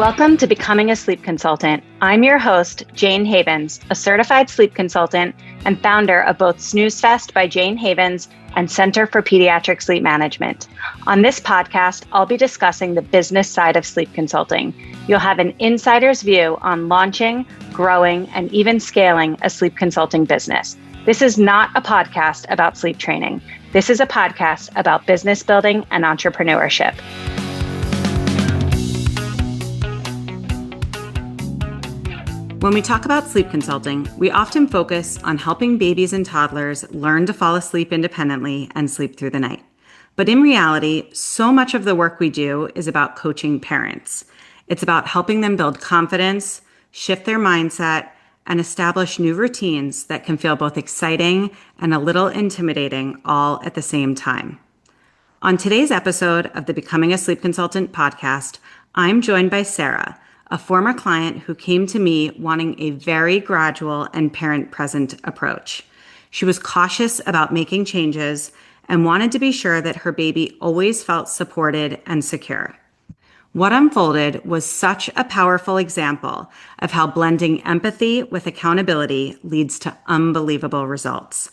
Welcome to Becoming a Sleep Consultant. I'm your host, Jayne Havens, a certified sleep consultant and founder of both Snooze Fest by Jayne Havens and Center for Pediatric Sleep Management. On this podcast, I'll be discussing the business side of sleep consulting. You'll have an insider's view on launching, growing, and even scaling a sleep consulting business. This is not a podcast about sleep training. This is a podcast about business building and entrepreneurship. When we talk about sleep consulting, we often focus on helping babies and toddlers learn to fall asleep independently and sleep through the night. But in reality, so much of the work we do is about coaching parents. It's about helping them build confidence, shift their mindset, and establish new routines that can feel both exciting and a little intimidating all at the same time. On today's episode of the Becoming a Sleep Consultant podcast, I'm joined by Sarah, a former client who came to me wanting a very gradual and parent-present approach. She was cautious about making changes and wanted to be sure that her baby always felt supported and secure. What unfolded was such a powerful example of how blending empathy with accountability leads to unbelievable results.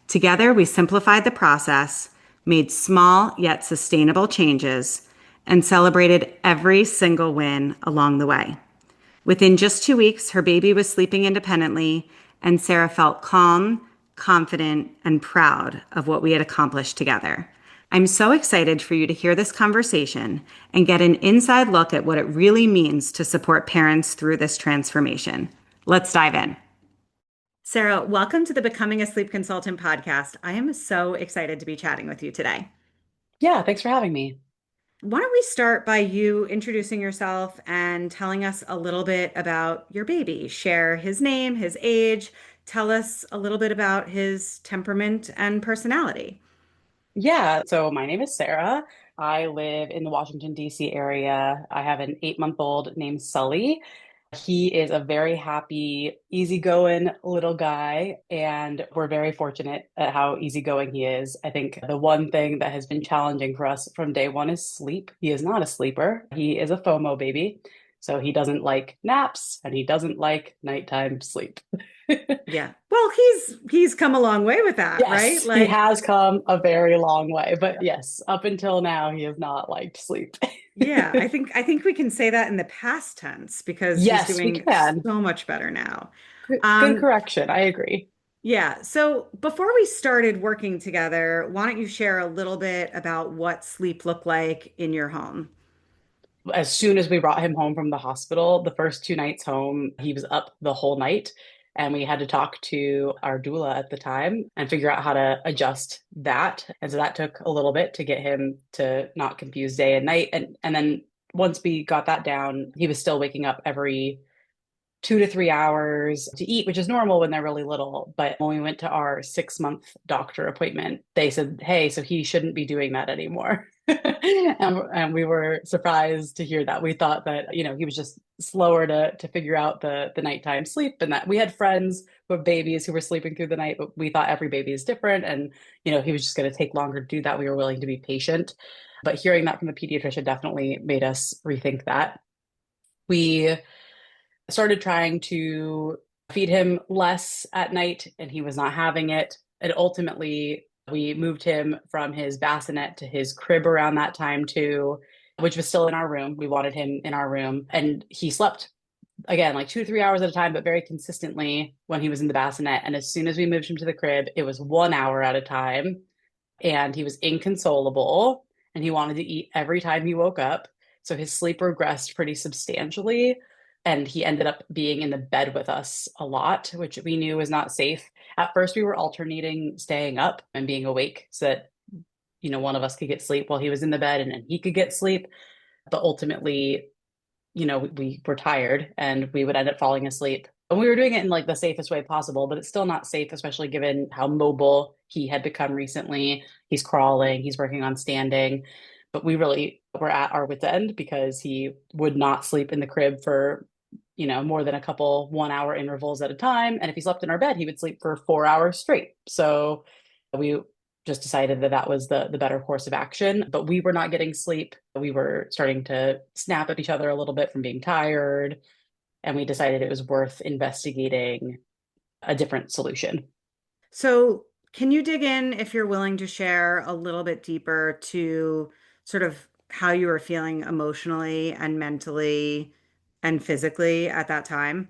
Together, we simplified the process, made small yet sustainable changes, and celebrated every single win along the way. Within just 2 weeks, her baby was sleeping independently, and Sarah felt calm, confident, and proud of what we had accomplished together. I'm so excited for you to hear this conversation and get an inside look at what it really means to support parents through this transformation. Let's dive in. Sarah, welcome to the Becoming a Sleep Consultant podcast. I am so excited to be chatting with you today. Yeah, thanks for having me. Why don't we start by you introducing yourself and telling us a little bit about your baby? Share his name, his age, tell us a little bit about his temperament and personality. Yeah, so my name is Sarah. I live in the Washington, D.C. area. I have an 8-month-old named Sully. He is a very happy, easygoing little guy, and we're very fortunate at how easygoing he is. I think the one thing that has been challenging for us from day one is sleep. He is not a sleeper. He is a FOMO baby. So he doesn't like naps and he doesn't like nighttime sleep. Yeah. Well, he's come a long way with that, right? Yes, he has come a very long way, but yes, up until now, he has not liked sleep. Yeah, I think we can say that in the past tense because he's Yes, we doing can. so much better now. Good Um, correction. I agree. yeah, so before we started working together, why don't you share a little bit about what sleep looked like in your home? As soon as we brought him home from the hospital, the first 2 nights home, he was up the whole night. And we had to talk to our doula at the time and figure out how to adjust that. And so that took a little bit to get him to not confuse day and night. And then once we got that down, he was still waking up every 2 to 3 hours to eat, which is normal when they're really little. But when we went to our 6-month doctor appointment, they said, hey, so he shouldn't be doing that anymore. And we were surprised to hear that. We thought that, he was just slower to figure out the nighttime sleep, and that we had friends who have babies who were sleeping through the night, but we thought every baby is different. And, he was just going to take longer to do that. We were willing to be patient. But hearing that from the pediatrician definitely made us rethink that. We started trying to feed him less at night, and he was not having it. And ultimately, we moved him from his bassinet to his crib around that time too, which was still in our room. We wanted him in our room, and he slept again like 2 to 3 hours at a time, but very consistently when he was in the bassinet. And as soon as we moved him to the crib, it was 1 hour at a time, and he was inconsolable, and he wanted to eat every time he woke up. So his sleep regressed pretty substantially. And he ended up being in the bed with us a lot, which we knew was not safe. At first, we were alternating staying up and being awake so that, one of us could get sleep while he was in the bed, and he could get sleep. But ultimately, we were tired and we would end up falling asleep. And we were doing it in like the safest way possible, but it's still not safe, especially given how mobile he had become recently. He's crawling, he's working on standing. But we really were at our wit's end because he would not sleep in the crib for, more than a couple 1 hour intervals at a time. And if he slept in our bed, he would sleep for 4 hours straight. So we just decided that that was the better course of action. But we were not getting sleep. We were starting to snap at each other a little bit from being tired, and we decided it was worth investigating a different solution. So, can you dig in, if you're willing to share a little bit deeper, to sort of how you were feeling emotionally and mentally and physically at that time?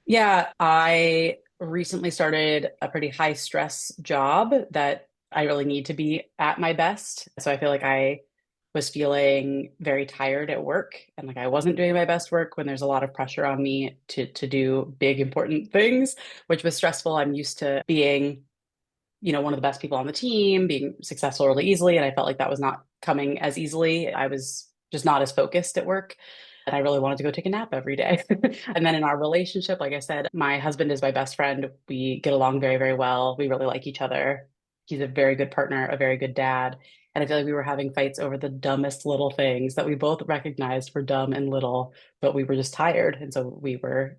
Yeah, I recently started a pretty high stress job that I really need to be at my best. So I feel like I was feeling very tired at work, and like I wasn't doing my best work when there's a lot of pressure on me to do big important things, which was stressful. I'm used to being, one of the best people on the team, being successful really easily. And I felt like that was not coming as easily. I was just not as focused at work. And I really wanted to go take a nap every day. And then in our relationship, like I said, my husband is my best friend. We get along very, very well. We really like each other. He's a very good partner, a very good dad. And I feel like we were having fights over the dumbest little things that we both recognized were dumb and little, but we were just tired. And so we were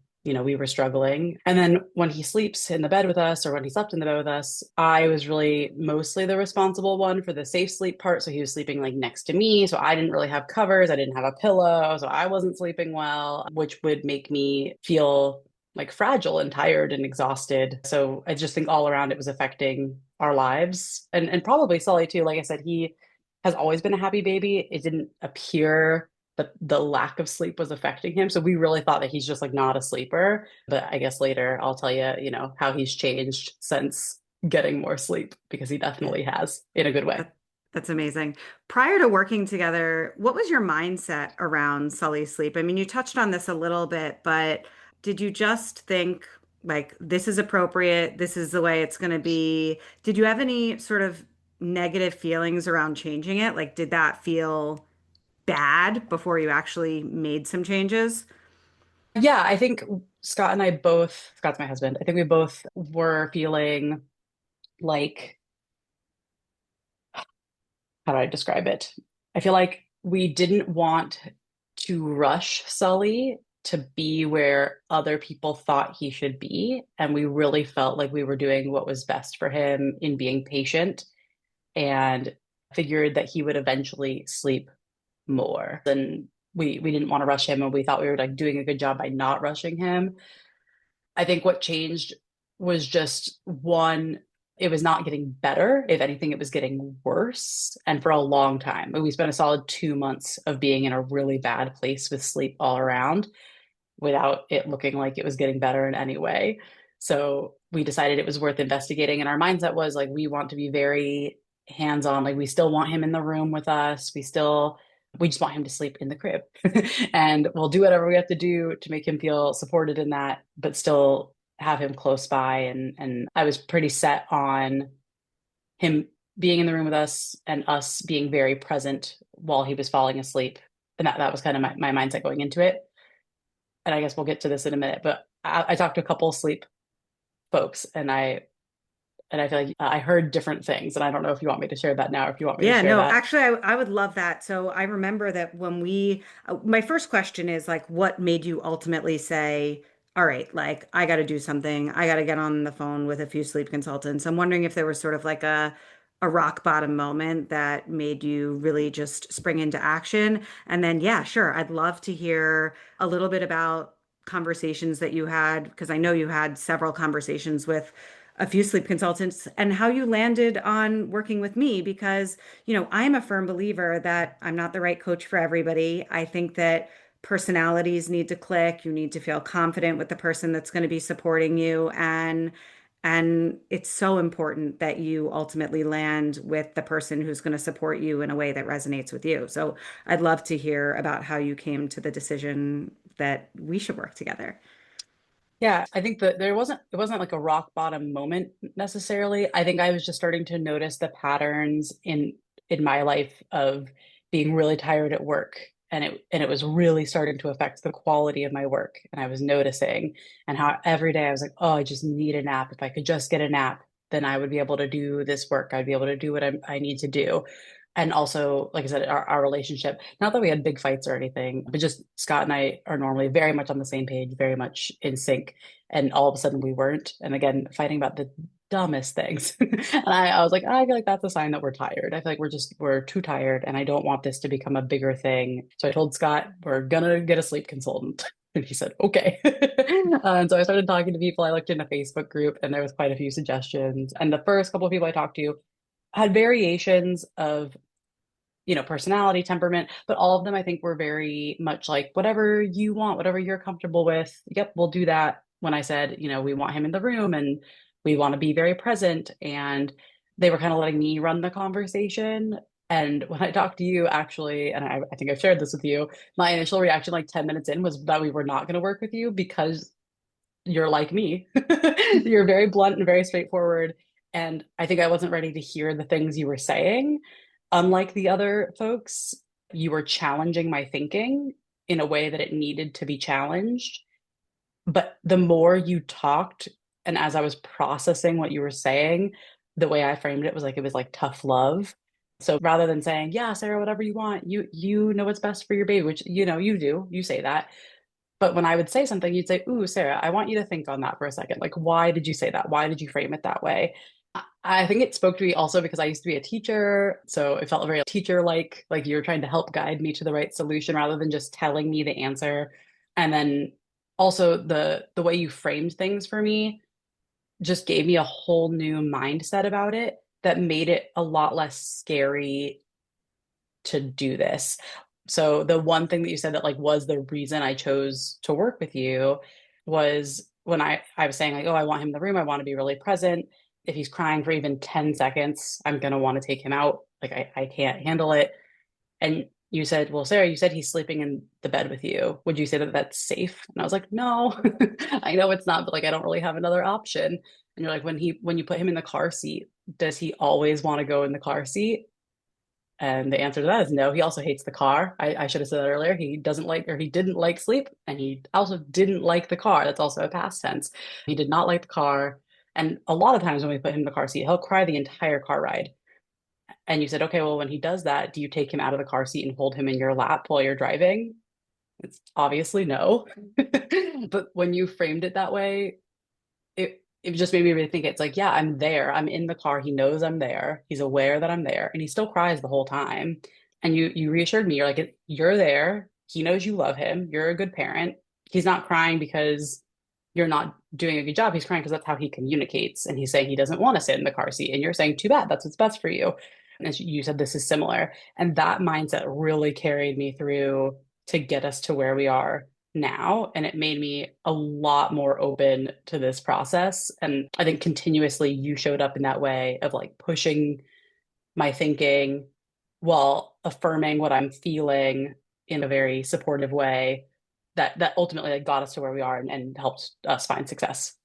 struggling. And then when he sleeps in the bed with us, or when he slept in the bed with us, I was really mostly the responsible one for the safe sleep part. So he was sleeping like next to me. So I didn't really have covers. I didn't have a pillow. So I wasn't sleeping well, which would make me feel like fragile and tired and exhausted. So I just think all around it was affecting our lives. And probably Sully too. Like I said, he has always been a happy baby. It didn't appear but the lack of sleep was affecting him. So we really thought that he's just like not a sleeper. But I guess later I'll tell you, how he's changed since getting more sleep, because he definitely has in a good way. That, that's amazing. Prior to working together, what was your mindset around Sully's sleep? I mean, you touched on this a little bit, but did you just think like this is appropriate, this is the way it's going to be? Did you have any sort of negative feelings around changing it? Like, did that feel bad before you actually made some changes? Yeah, I think Scott and I both, Scott's my husband, I think we both were feeling like, how do I describe it? I feel like we didn't want to rush Sully to be where other people thought he should be. And we really felt like we were doing what was best for him in being patient, and figured that he would eventually sleep more. And we didn't want to rush him, and we thought we were like doing a good job by not rushing him. I think what changed was just one, it was not getting better. If anything, it was getting worse. And for a long time, we spent a solid 2 months of being in a really bad place with sleep all around without it looking like it was getting better in any way. So we decided it was worth investigating. And our mindset was like, we want to be very hands on. Like, we still want him in the room with us. We just want him to sleep in the crib. And we'll do whatever we have to do to make him feel supported in that, but still have him close by. And I was pretty set on him being in the room with us and us being very present while he was falling asleep. And that was kind of my mindset going into it. And I guess we'll get to this in a minute, but I talked to a couple of sleep folks, and I feel like I heard different things. And I don't know if you want me to share that now, or if you want me to Yeah, share no, that. actually, I would love that. So I remember that when my first question is like, what made you ultimately say, all right, like, I got to do something. I got to get on the phone with a few sleep consultants. I'm wondering if there was sort of like a rock bottom moment that made you really just spring into action. And then, yeah, sure, I'd love to hear a little bit about conversations that you had, because I know you had several conversations with a few sleep consultants, and how you landed on working with me, because I'm a firm believer that I'm not the right coach for everybody. I think that personalities need to click. You need to feel confident with the person that's going to be supporting you, and it's so important that you ultimately land with the person who's going to support you in a way that resonates with you. So I'd love to hear about how you came to the decision that we should work together. Yeah, I think that it wasn't like a rock bottom moment necessarily. I think I was just starting to notice the patterns in my life of being really tired at work, and it was really starting to affect the quality of my work. And I was noticing, and how every day I was like, oh, I just need a nap. If I could just get a nap, then I would be able to do this work. I'd be able to do what I need to do. And also, like I said, our relationship, not that we had big fights or anything, but just Scott and I are normally very much on the same page, very much in sync. And all of a sudden we weren't. And again, fighting about the dumbest things. And I was like, I feel like that's a sign that we're tired. I feel like we're too tired and I don't want this to become a bigger thing. So I told Scott, we're gonna get a sleep consultant. And he said, okay. And so I started talking to people. I looked in a Facebook group and there was quite a few suggestions. And the first couple of people I talked to had variations of, personality, temperament, but all of them I think were very much like whatever you want, whatever you're comfortable with. Yep, we'll do that. When I said, we want him in the room and we want to be very present. And they were kind of letting me run the conversation. And when I talked to you, actually, and I think I've shared this with you, my initial reaction, like 10 minutes in, was that we were not going to work with you because you're like me. You're very blunt and very straightforward. And I think I wasn't ready to hear the things you were saying. Unlike the other folks, you were challenging my thinking in a way that it needed to be challenged. But the more you talked, and as I was processing what you were saying, the way I framed it was like tough love. So rather than saying, yeah, Sarah, whatever you want, you know what's best for your baby, which you do, you say that. But when I would say something, you'd say, ooh, Sarah, I want you to think on that for a second. Like, why did you say that? Why did you frame it that way? I think it spoke to me also because I used to be a teacher. So it felt very teacher like you're trying to help guide me to the right solution rather than just telling me the answer. And then also the way you framed things for me just gave me a whole new mindset about it that made it a lot less scary to do this. So the one thing that you said that like was the reason I chose to work with you was when I was saying like, oh, I want him in the room. I want to be really present. If he's crying for even 10 seconds, I'm gonna want to take him out. Like I can't handle it. And you said, well, Sarah, you said he's sleeping in the bed with you. Would you say that that's safe? And I was like, no, I know it's not, but like I don't really have another option. And you're like, when you put him in the car seat, does he always want to go in the car seat? And the answer to that is no. He also hates the car. I should have said that earlier. He doesn't like, or he didn't like sleep, and he also didn't like the car. That's also a past tense. He did not like the car. And a lot of times when we put him in the car seat, he'll cry the entire car ride. And you said, okay, well, when he does that, do you take him out of the car seat and hold him in your lap while you're driving? It's obviously no. But when you framed it that way, it just made me really think it's like, yeah, I'm there. I'm in the car. He knows I'm there. He's aware that I'm there, and he still cries the whole time. And you reassured me. You're like, you're there. He knows you love him. You're a good parent. He's not crying because you're not doing a good job. He's crying because that's how he communicates. And he's saying he doesn't want to sit in the car seat. And you're saying, too bad. That's what's best for you. And you said this is similar. And that mindset really carried me through to get us to where we are now. And it made me a lot more open to this process. And I think continuously you showed up in that way of like pushing my thinking while affirming what I'm feeling in a very supportive way that ultimately like got us to where we are and helped us find success.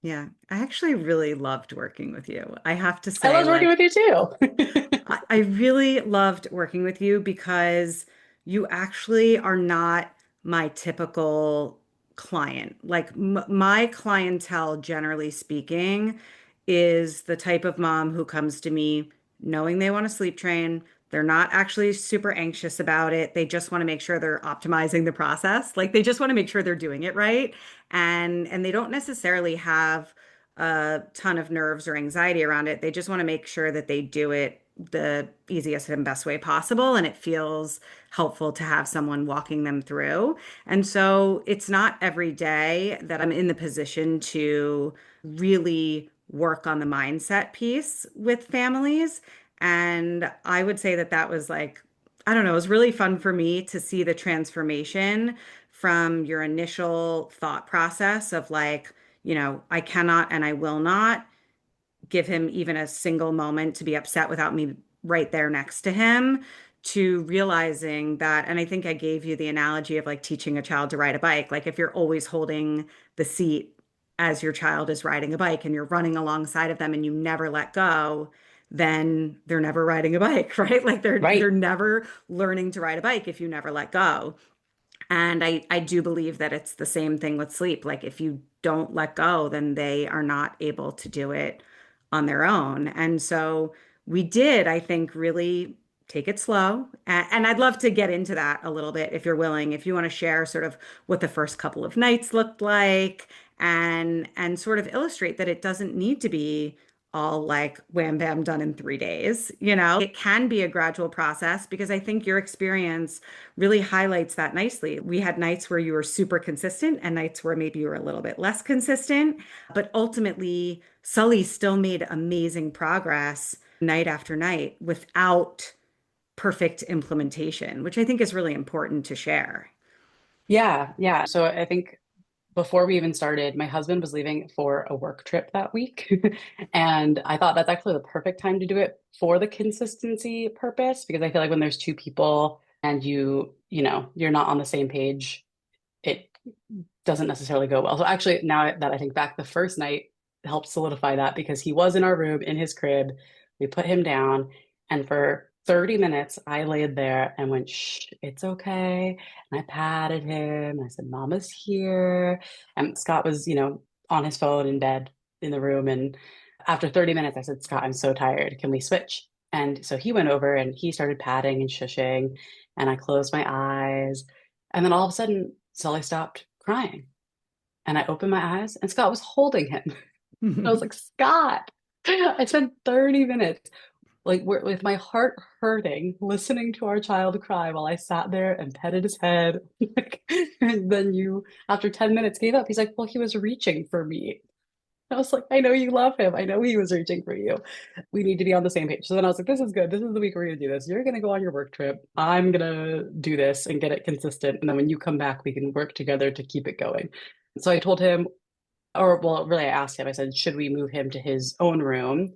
Yeah, I actually really loved working with you. I have to I say, loved working with like, you too. I really loved working with you because you actually are not my typical client. Like, m my clientele, generally speaking, is the type of mom who comes to me knowing they want to sleep train. They're not actually super anxious about it. They just want to make sure they're optimizing the process. Like they just want to make sure they're doing it right. And they don't necessarily have a ton of nerves or anxiety around it. They just want to make sure that they do it the easiest and best way possible. And it feels helpful to have someone walking them through. And so it's not every day that I'm in the position to really work on the mindset piece with families. And I would say that that was like, I don't know, it was really fun for me to see the transformation from your initial thought process of like, I cannot and I will not give him even a single moment to be upset without me right there next to him, to realizing that. And I think I gave you the analogy of like teaching a child to ride a bike. Like if you're always holding the seat as your child is riding a bike and you're running alongside of them and you never let go, then they're never riding a bike, right? Like they're Right. never learning to ride a bike if you never let go. And I do believe that it's the same thing with sleep. Like if you don't let go, then they are not able to do it on their own. And so we did, I think, really take it slow. And I'd love to get into that a little bit if you're willing, if you want to share sort of what the first couple of nights looked like and sort of illustrate that it doesn't need to be all like wham bam done in 3 days. It can be a gradual process because I think your experience really highlights that nicely. We had nights where you were super consistent and nights where maybe you were a little bit less consistent, but ultimately Sully still made amazing progress night after night without perfect implementation, which I think is really important to share. Yeah, yeah. So I think before we even started, my husband was leaving for a work trip that week. And I thought that's actually the perfect time to do it for the consistency purpose, because I feel like when there's two people and you're not on the same page, it doesn't necessarily go well. So actually, now that I think back, the first night helped solidify that because he was in our room in his crib. We put him down, and for 30 minutes, I laid there and went, shh, it's okay. And I patted him. And I said, Mama's here. And Scott was, on his phone in bed in the room. And after 30 minutes, I said, Scott, I'm so tired. Can we switch? And so he went over and he started patting and shushing. And I closed my eyes. And then all of a sudden, Sully stopped crying. And I opened my eyes and Scott was holding him. And I was like, Scott, I spent 30 minutes like with my heart hurting, listening to our child cry while I sat there and petted his head. And then after 10 minutes, gave up. He's like, well, he was reaching for me. I was like, I know you love him. I know he was reaching for you. We need to be on the same page. So then I was like, this is good. This is the week we're going to do this. You're going to go on your work trip. I'm going to do this and get it consistent. And then when you come back, we can work together to keep it going. So I told him, or well, really, I asked him, I said, should we move him to his own room?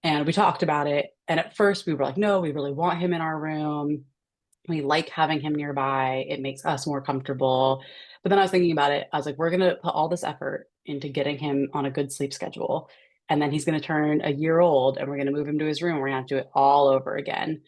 And we talked about it. And at first we were like, no, we really want him in our room. We like having him nearby. It makes us more comfortable. But then I was thinking about it. I was like, we're going to put all this effort into getting him on a good sleep schedule. And then he's going to turn a year old and we're going to move him to his room. We're going to have to do it all over again.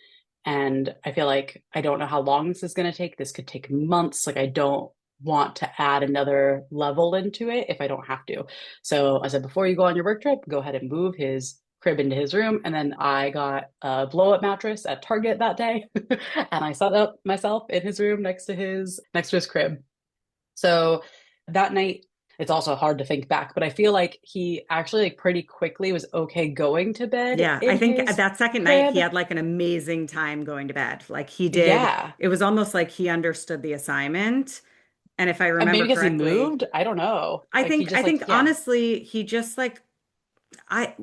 And I feel like I don't know how long this is going to take. This could take months. Like, I don't want to add another level into it if I don't have to. So I said, before you go on your work trip, go ahead and move his crib into his room. And then I got a blow up mattress at Target that day. And I set up myself in his room next to his crib. So that night, it's also hard to think back, but I feel like he actually like pretty quickly was okay going to bed Yeah, I in think his that second night he crib. had like an amazing time going to bed. Like he did, Yeah. it was almost like he understood the assignment. And if I And remember maybe because he correctly, moved, I don't know. I Like he think I just like, think yeah. honestly, he just like I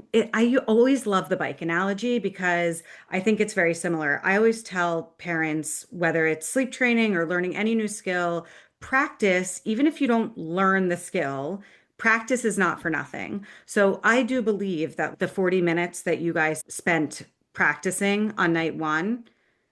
always love the bike analogy because I think it's very similar. I always tell parents, whether it's sleep training or learning any new skill, practice, even if you don't learn the skill, practice is not for nothing. So I do believe that the 40 minutes that you guys spent practicing on night one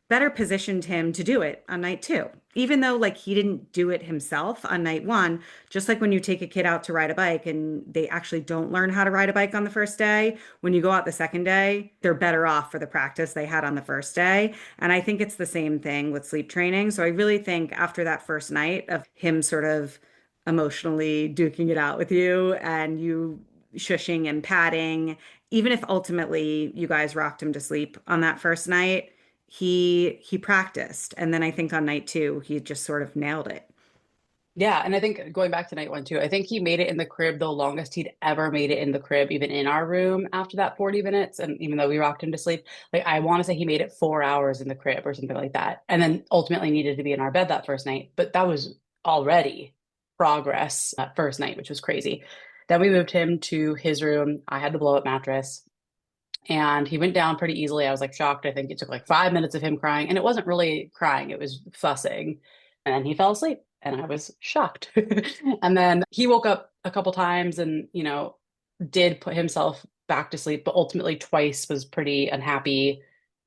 better positioned him to do it on night two. Even though like he didn't do it himself on night one, just like when you take a kid out to ride a bike and they actually don't learn how to ride a bike on the first day, when you go out the second day, they're better off for the practice they had on the first day. And I think it's the same thing with sleep training. So I really think after that first night of him sort of emotionally duking it out with you and you shushing and patting, even if ultimately you guys rocked him to sleep on that first night, he practiced, and then I think on night two he just sort of nailed it. Yeah, and I think going back to night one too, I think he made it in the crib the longest he'd ever made it in the crib, even in our room after that 40 minutes. And even though we rocked him to sleep, like I want to say he made it 4 hours in the crib or something like that. And then ultimately needed to be in our bed that first night. But that was already progress that first night, which was crazy. Then we moved him to his room. I had the blow up mattress and he went down pretty easily. I was like shocked. I think it took like 5 minutes of him crying, and it wasn't really crying, it was fussing. And then he fell asleep, and I was shocked. And then he woke up a couple times and, did put himself back to sleep, but ultimately twice was pretty unhappy.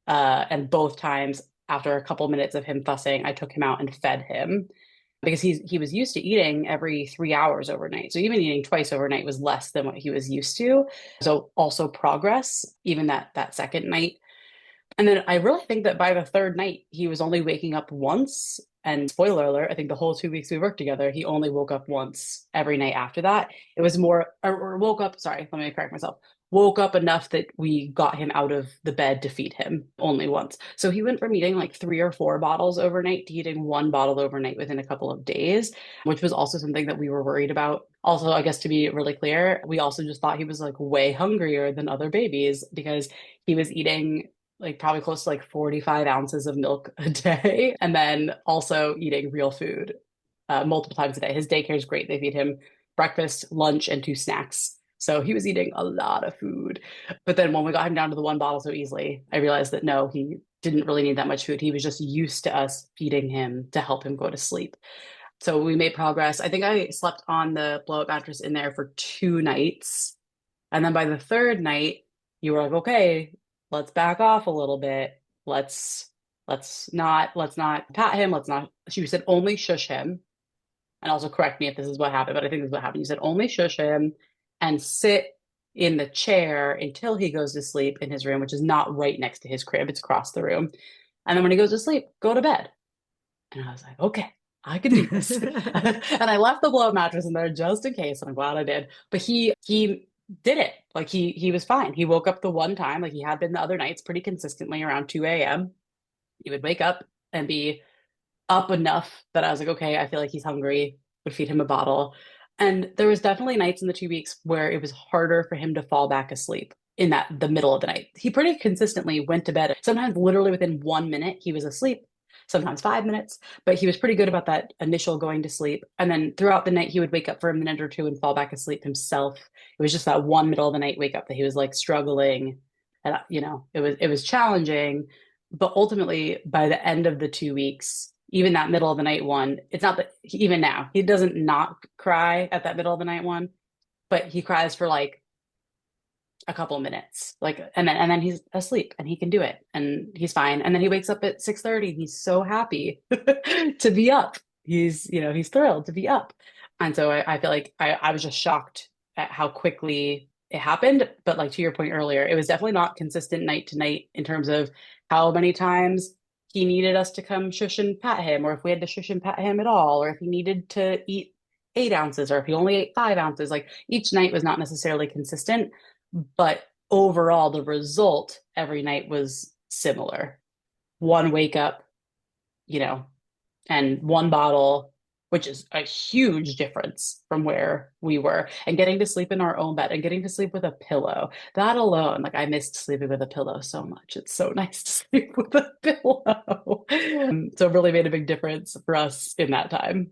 And both times, after a couple minutes of him fussing, I took him out and fed him because he was used to eating every 3 hours overnight. So even eating twice overnight was less than what he was used to. So also progress, even that second night. And then I really think that by the third night, he was only waking up once. And spoiler alert, I think the whole 2 weeks we worked together, he only woke up once every night after that. It was more, or woke up, sorry, let me correct myself, woke up enough that we got him out of the bed to feed him only once. So he went from eating like 3 or 4 bottles overnight to eating 1 bottle overnight within a couple of days, which was also something that we were worried about. Also, I guess to be really clear, we also just thought he was like way hungrier than other babies because he was eating like probably close to like 45 ounces of milk a day and then also eating real food multiple times a day. His daycare is great. They feed him breakfast, lunch, and 2 snacks. So he was eating a lot of food. But then when we got him down to the 1 bottle so easily, I realized that no, he didn't really need that much food. He was just used to us feeding him to help him go to sleep. So we made progress. I think I slept on the blow up mattress in there for 2 nights. And then by the third night, you were like, okay, let's back off a little bit. Let's not pat him. Let's not, she said only shush him. And also correct me if this is what happened, but I think this is what happened. You said only shush him and sit in the chair until he goes to sleep in his room, which is not right next to his crib. It's across the room. And then when he goes to sleep, go to bed. And I was like, okay, I can do this. And I left the blow up mattress in there just in case, and I'm glad I did. But he did it. Like he was fine. He woke up the one time, like he had been the other nights, pretty consistently around 2 a.m. He would wake up and be up enough that I was like, okay, I feel like he's hungry, would feed him a bottle. And there was definitely nights in the 2 weeks where it was harder for him to fall back asleep in that the middle of the night. He pretty consistently went to bed. Sometimes literally within 1 minute, he was asleep, sometimes 5 minutes, but he was pretty good about that initial going to sleep. And then throughout the night, he would wake up for a minute or two and fall back asleep himself. It was just that one middle of the night wake up that he was like struggling. And it was challenging. But ultimately, by the end of the 2 weeks, even that middle of the night one, it's not that even now he doesn't not cry at that middle of the night one, but he cries for like a couple of minutes, like, and then he's asleep and he can do it and he's fine. And then he wakes up at 6:30. He's so happy to be up. He's thrilled to be up. And so I feel like I was just shocked at how quickly it happened. But like to your point earlier, it was definitely not consistent night to night in terms of how many times he needed us to come shush and pat him, or if we had to shush and pat him at all, or if he needed to eat 8 ounces, or if he only ate 5 ounces. Like each night was not necessarily consistent, but overall, the result every night was similar. One wake up, you know, and 1 bottle, which is a huge difference from where we were, and getting to sleep in our own bed and getting to sleep with a pillow. That alone, like I missed sleeping with a pillow so much. It's so nice to sleep with a pillow. So it really made a big difference for us in that time.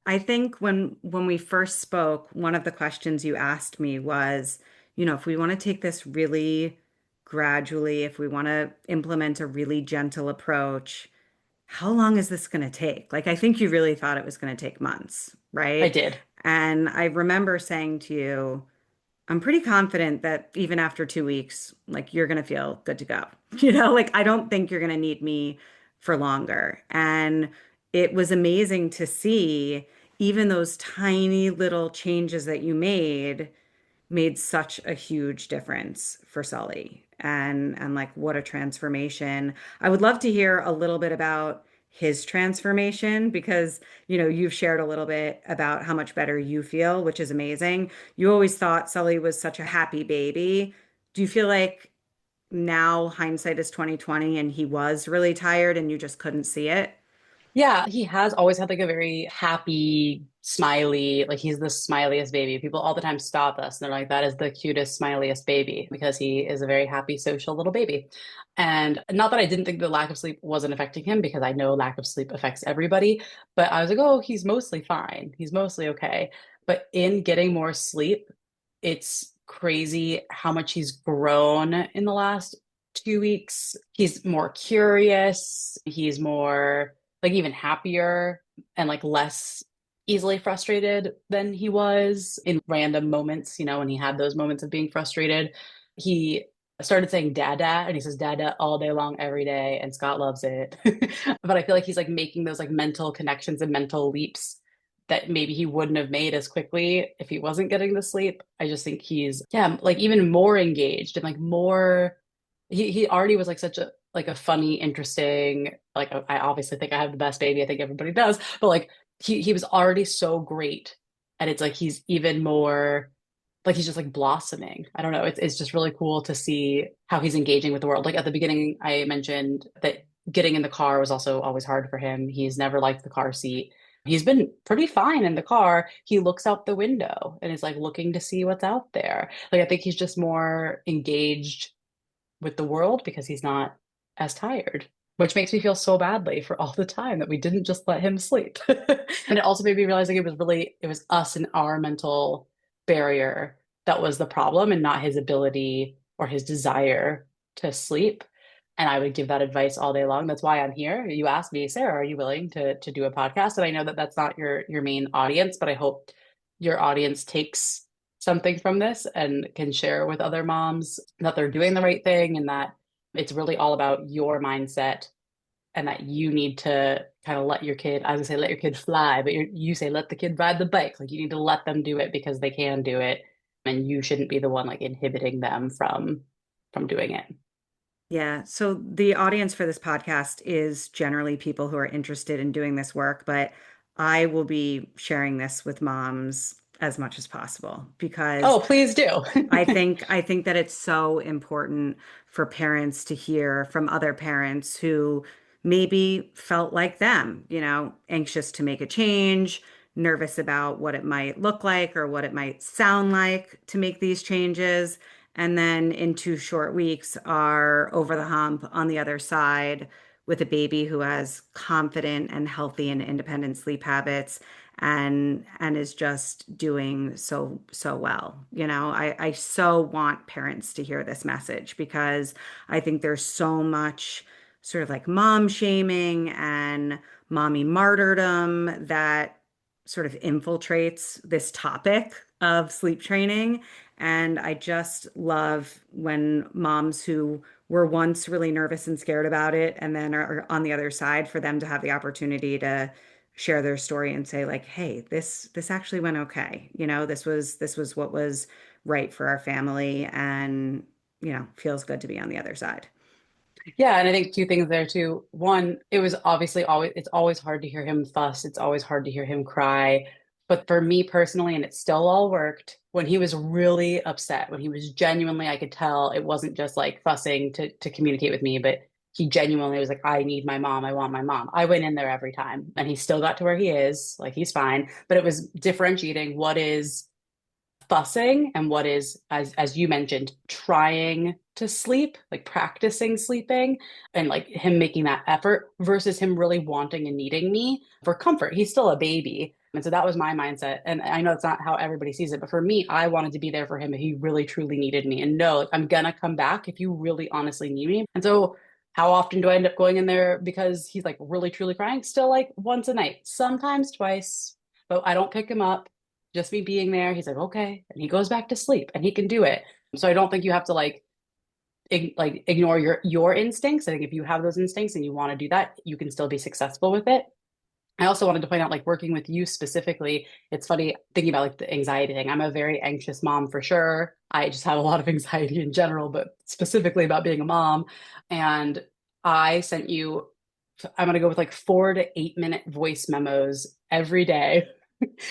I think when we first spoke, one of the questions you asked me was, if we want to take this really gradually, if we want to implement a really gentle approach, how long is this going to take? Like, I think you really thought it was going to take months, I right? did. And I remember saying to you, I'm pretty confident that even after 2 weeks, like you're gonna feel good to go. Like I don't think you're gonna need me for longer. And it was amazing to see even those tiny little changes that you made such a huge difference for Sully. And like what a transformation. I would love to hear a little bit about his transformation because you've shared a little bit about how much better you feel, which is amazing. You always thought Sully was such a happy baby. Do you feel like now hindsight is 2020 and he was really tired and you just couldn't see it? Yeah, he has always had like a very happy, smiley, like he's the smiliest baby. People all the time stop us and they're like, that is the cutest, smiliest baby because he is a very happy, social little baby. And not that I didn't think the lack of sleep wasn't affecting him because I know lack of sleep affects everybody, but I was like, oh, he's mostly fine. He's mostly okay. But in getting more sleep, it's crazy how much he's grown in the last 2 weeks. He's more curious. He's more like even happier and like less easily frustrated than he was in random moments, when he had those moments of being frustrated. He started saying dada and he says dada all day long every day and Scott loves it. But I feel like he's like making those like mental connections and mental leaps that maybe he wouldn't have made as quickly if he wasn't getting the sleep. I just think he's, yeah, like even more engaged and like more, he already was like such a like a funny, interesting, like I obviously think I have the best baby. I think everybody does, but like he was already so great. And it's like he's even more like he's just like blossoming. I don't know. It's just really cool to see how he's engaging with the world. Like at the beginning, I mentioned that getting in the car was also always hard for him. He's never liked the car seat. He's been pretty fine in the car. He looks out the window and is like looking to see what's out there. Like I think he's just more engaged with the world because he's not as tired, which makes me feel so badly for all the time that we didn't just let him sleep. And it also made me realize like it was us and our mental barrier that was the problem and not his ability or his desire to sleep. And I would give that advice all day long. That's why I'm here. You asked me, Sarah, are you willing to do a podcast? And I know that that's not your main audience, but I hope your audience takes something from this and can share with other moms that they're doing the right thing and that it's really all about your mindset and that you need to kind of let your kid, I was gonna say let your kid fly, but you say let the kid ride the bike. Like you need to let them do it because they can do it, and you shouldn't be the one like inhibiting them from doing it. Yeah. So the audience for this podcast is generally people who are interested in doing this work, but I will be sharing this with moms as much as possible because Oh, please do. I think that it's so important for parents to hear from other parents who maybe felt like them, anxious to make a change, nervous about what it might look like or what it might sound like to make these changes, and then in 2 short weeks are over the hump on the other side with a baby who has confident and healthy and independent sleep habits and is just doing so well. I so want parents to hear this message because I think there's so much sort of like mom shaming and mommy martyrdom that sort of infiltrates this topic of sleep training. And I just love when moms who were once really nervous and scared about it and then are on the other side for them to have the opportunity to share their story and say like, hey, this actually went okay. This was what was right for our family and feels good to be on the other side. Yeah, and I think two things there too. One, it was obviously always it's always hard to hear him fuss. It's always hard to hear him cry. But for me personally, and it still all worked, when he was really upset, when he was genuinely, I could tell it wasn't just like fussing to communicate with me, but he genuinely was like, I need my mom. I want my mom. I went in there every time. And he still got to where he is. Like he's fine. But it was differentiating what is fussing and what is as you mentioned trying to sleep, like practicing sleeping and like him making that effort versus him really wanting and needing me for comfort. He's still a baby, and so that was my mindset, and I know it's not how everybody sees it, but for me I wanted to be there for him if he really truly needed me and no, like, I'm gonna come back if you really honestly need me. And so how often do I end up going in there because he's like really truly crying? Still like once a night, sometimes twice, but I don't pick him up. Just me being there, he's like, okay, and he goes back to sleep, and he can do it. So I don't think you have to like ignore your instincts. I think if you have those instincts and you want to do that, you can still be successful with it. I also wanted to point out, like working with you specifically, it's funny thinking about like the anxiety thing. I'm a very anxious mom for sure. I just have a lot of anxiety in general, but specifically about being a mom. And I sent you, I'm going to go with like 4 to 8 minute voice memos every day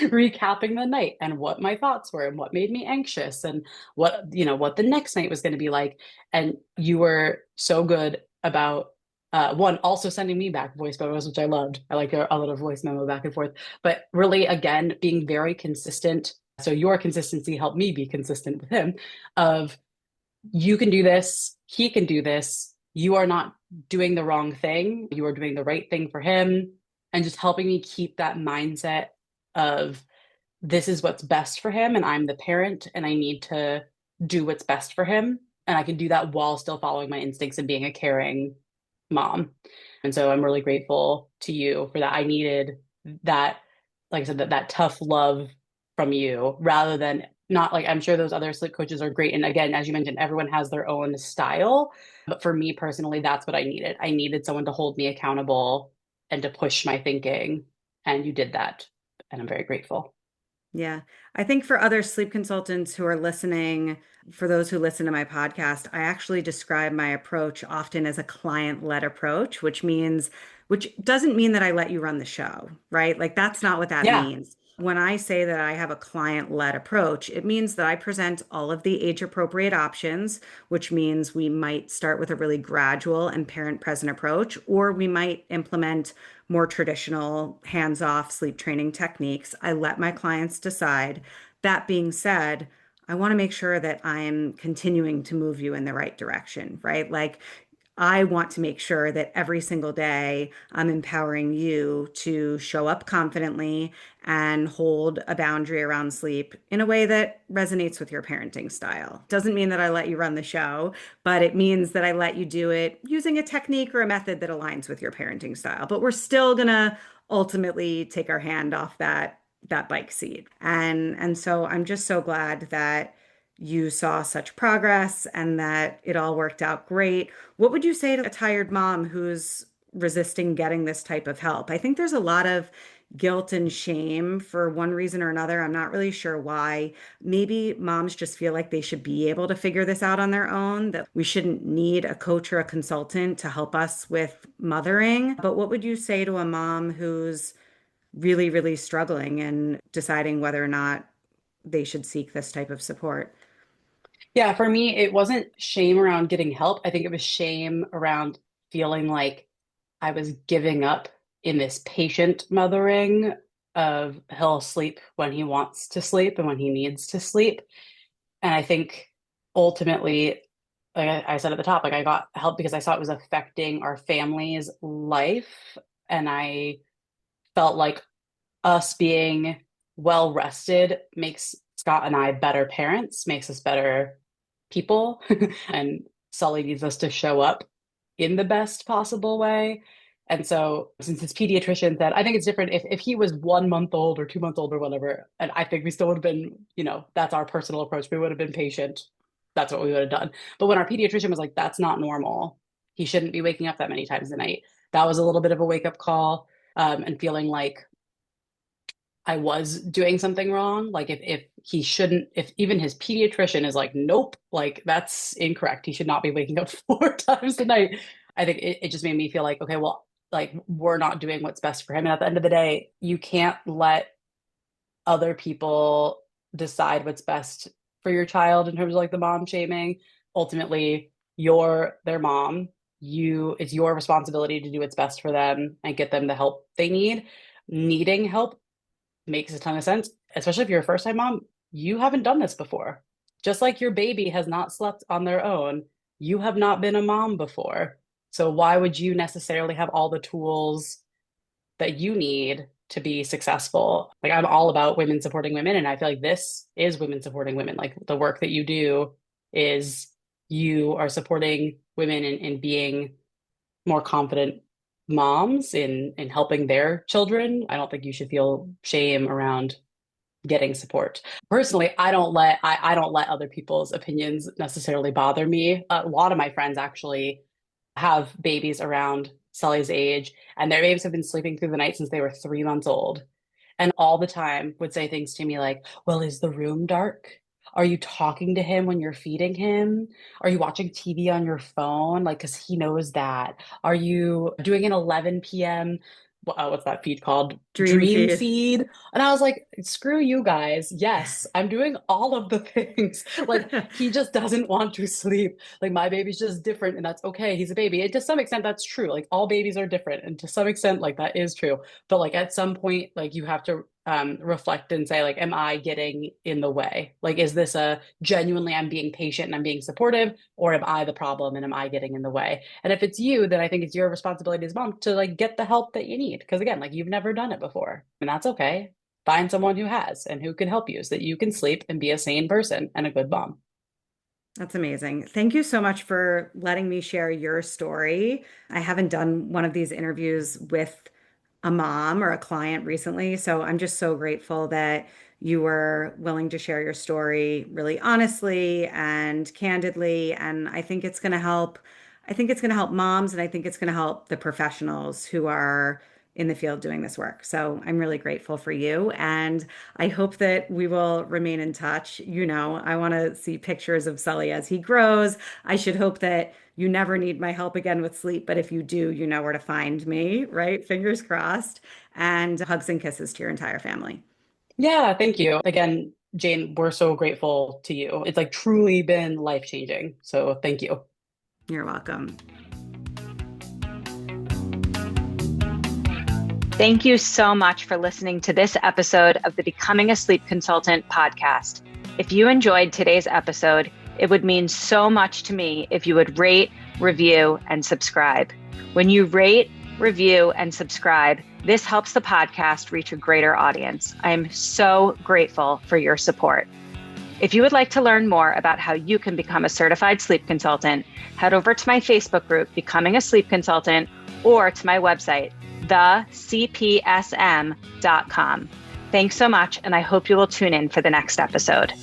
recapping the night and what my thoughts were and what made me anxious and what the next night was going to be like. And you were so good about one also sending me back voice memos, which I loved. I like a little voice memo back and forth, but really again being very consistent. So your consistency helped me be consistent with him of you can do this, he can do this, you are not doing the wrong thing, you are doing the right thing for him, and just helping me keep that mindset of this is what's best for him and I'm the parent and I need to do what's best for him, and I can do that while still following my instincts and being a caring mom. And so I'm really grateful to you for that. I needed that, like I said, that tough love from you rather than not like I'm sure those other sleep coaches are great. And again, as you mentioned, everyone has their own style. But for me personally, that's what I needed. I needed someone to hold me accountable and to push my thinking. And you did that. And I'm very grateful. Yeah. I think for other sleep consultants who are listening, for those who listen to my podcast, I actually describe my approach often as a client-led approach, which doesn't mean that I let you run the show, right? Like that's not what that Yeah. means. When I say that I have a client-led approach, it means that I present all of the age-appropriate options, which means we might start with a really gradual and parent-present approach, or we might implement more traditional hands-off sleep training techniques. I let my clients decide. That being said, I want to make sure that I'm continuing to move you in the right direction, right? Like I want to make sure that every single day I'm empowering you to show up confidently and hold a boundary around sleep in a way that resonates with your parenting style. Doesn't mean that I let you run the show, but it means that I let you do it using a technique or a method that aligns with your parenting style. But we're still gonna ultimately take our hand off that bike seat. And so I'm just so glad that you saw such progress and that it all worked out great. What would you say to a tired mom who's resisting getting this type of help? I think there's a lot of guilt and shame for one reason or another. I'm not really sure why. Maybe moms just feel like they should be able to figure this out on their own, that we shouldn't need a coach or a consultant to help us with mothering. But what would you say to a mom who's really, really struggling and deciding whether or not they should seek this type of support? Yeah, for me, it wasn't shame around getting help. I think it was shame around feeling like I was giving up in this patient mothering of he'll sleep when he wants to sleep and when he needs to sleep. And I think ultimately, like I said at the top, like I got help because I saw it was affecting our family's life. And I felt like us being well rested makes Scott and I better parents, makes us better people. And Sully needs us to show up in the best possible way. And so, since his pediatrician said, I think it's different if he was 1 month old or 2 months old or whatever, and I think we still would have been, that's our personal approach. We would have been patient. That's what we would have done. But when our pediatrician was like, that's not normal. He shouldn't be waking up that many times a night. That was a little bit of a wake up call, and feeling like I was doing something wrong. Like if he shouldn't, if even his pediatrician is like, nope, like that's incorrect. He should not be waking up 4 times a night. I think it just made me feel like, okay, well, like we're not doing what's best for him. And at the end of the day, you can't let other people decide what's best for your child in terms of like the mom shaming. Ultimately, you're their mom. It's your responsibility to do what's best for them and get them the help they need. Needing help makes a ton of sense, especially if you're a first time mom. You haven't done this before. Just like your baby has not slept on their own, you have not been a mom before. So why would you necessarily have all the tools that you need to be successful? Like I'm all about women supporting women, and I feel like this is women supporting women. Like the work that you do is you are supporting women in being more confident moms in helping their children. I don't think you should feel shame around getting support. Personally, I don't let other people's opinions necessarily bother me. A lot of my friends actually have babies around Sully's age, and their babies have been sleeping through the night since they were 3 months old. And all the time would say things to me like, well, is the room dark? Are you talking to him when you're feeding him? Are you watching TV on your phone? Like, because he knows that. Are you doing an 11 p.m. What's that feed called? Dream Dream feed. feed? And I was like, screw you guys. Yes, I'm doing all of the things. Like, he just doesn't want to sleep. Like, my baby's just different, and that's okay. He's a baby. And to some extent, that's true. Like, all babies are different. And to some extent, like, that is true. But like at some point, like you have to reflect and say, like, am I getting in the way? Like, is this a genuinely I'm being patient and I'm being supportive, or am I the problem and am I getting in the way? And if it's you, then I think it's your responsibility as mom to like get the help that you need. Because again, like you've never done it before, and that's okay. Find someone who has and who can help you so that you can sleep and be a sane person and a good mom. That's amazing. Thank you so much for letting me share your story. I haven't done one of these interviews with a mom or a client recently, so I'm just so grateful that you were willing to share your story really honestly and candidly. And I think it's going to help. I think it's going to help moms, and I think it's going to help the professionals who are in the field doing this work. So I'm really grateful for you. And I hope that we will remain in touch. I want to see pictures of Sully as he grows. I should hope that you never need my help again with sleep, but if you do, you know where to find me, right? Fingers crossed. And hugs and kisses to your entire family. Yeah, thank you. Again, Jayne, we're so grateful to you. It's like truly been life-changing. So thank you. You're welcome. Thank you so much for listening to this episode of the Becoming a Sleep Consultant podcast. If you enjoyed today's episode, it would mean so much to me if you would rate, review, and subscribe. When you rate, review, and subscribe, this helps the podcast reach a greater audience. I am so grateful for your support. If you would like to learn more about how you can become a certified sleep consultant, head over to my Facebook group, Becoming a Sleep Consultant, or to my website, thecpsm.com. Thanks so much, and I hope you will tune in for the next episode.